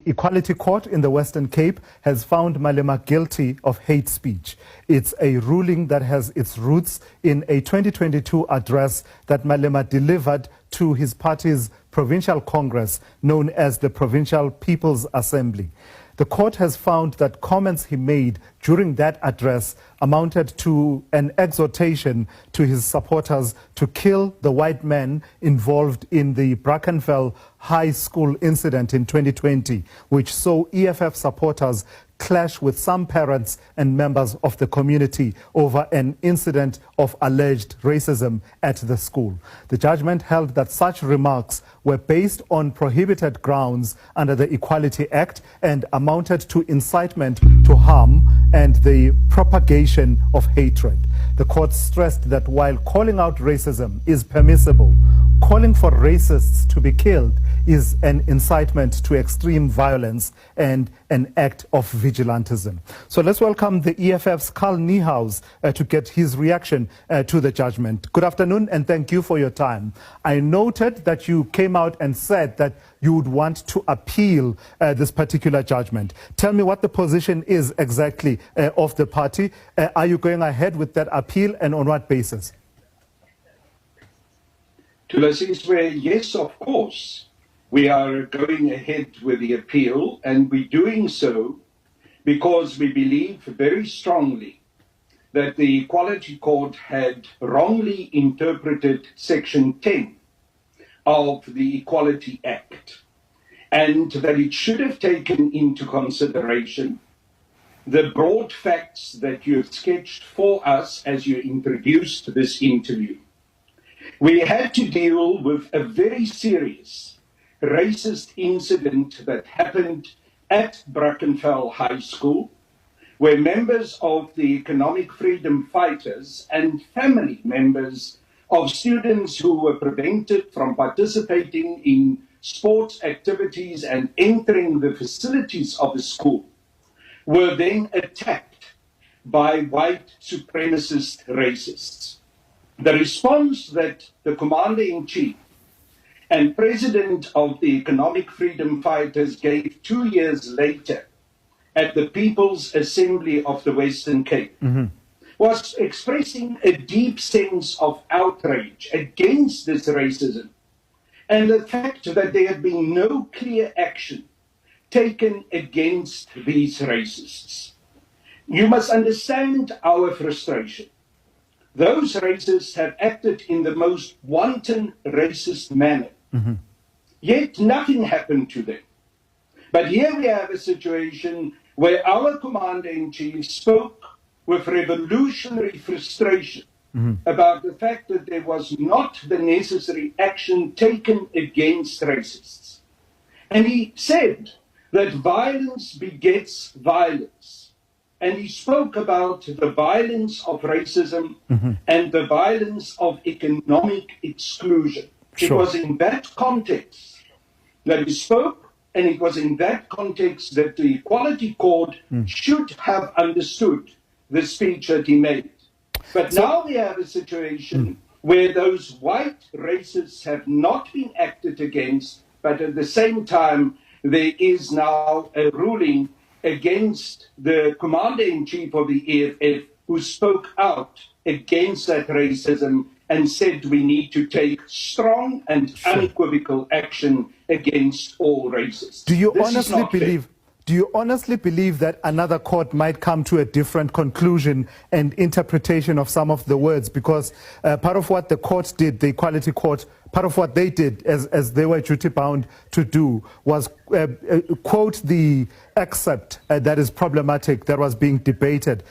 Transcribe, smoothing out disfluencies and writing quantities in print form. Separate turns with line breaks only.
Equality Court in the Western Cape has found Malema guilty of hate speech. It's a ruling that has its roots in a 2022 address that Malema delivered to his party's provincial congress known as the Provincial People's Assembly. The court has found that comments he made during that address amounted to an exhortation to his supporters to kill the white men involved in the Brackenfell High School incident in 2020, which saw EFF supporters clash with some parents and members of the community over an incident of alleged racism at the school. The judgment held that such remarks were based on prohibited grounds under the Equality Act and amounted to incitement to harm and the propagation of hatred. The court stressed that while calling out racism is permissible, calling for racists to be killed is an incitement to extreme violence and an act of vigilantism. So let's welcome the EFF's Carl Niehaus to get his reaction to the judgment. Good afternoon and thank you for your time. I noted that you came out and said that you would want to appeal this particular judgment. Tell me what the position is exactly of the party. Are you going ahead with that appeal and on what basis?
Yes, of course. We are going ahead with the appeal, and we're doing so because we believe very strongly that the Equality Court had wrongly interpreted Section 10 of the Equality Act, and that it should have taken into consideration the broad facts that you have sketched for us as you introduced this interview. We had to deal with a very serious racist incident that happened at Brackenfell High School, where members of the economic freedom fighters and family members of students who were prevented from participating in sports activities and entering the facilities of the school were then attacked by white supremacist racists. The response that the Commander-in-Chief and President of the Economic Freedom Fighters gave 2 years later at the People's Assembly of the Western Cape was expressing a deep sense of outrage against this racism and the fact that there had been no clear action taken against these racists. You must understand our frustration. Those racists have acted in the most wanton racist manner. Yet nothing happened to them. But here we have a situation where our Commander-in-Chief spoke with revolutionary frustration about the fact that there was not the necessary action taken against racists. And he said that violence begets violence. And he spoke about the violence of racism and the violence of economic exclusion. It was in that context that he spoke, and it was in that context that the Equality Court should have understood the speech that he made. But now we have a situation where those white racists have not been acted against, but at the same time, there is now a ruling against the Commander-in-Chief of the EFF who spoke out against that racism and said we need to take strong and unequivocal action against all racists.
Do you honestly believe that another court might come to a different conclusion and interpretation of some of the words? Because part of what the court did, the Equality Court, part of what they did as they were duty bound to do was quote the excerpt that is problematic that was being debated.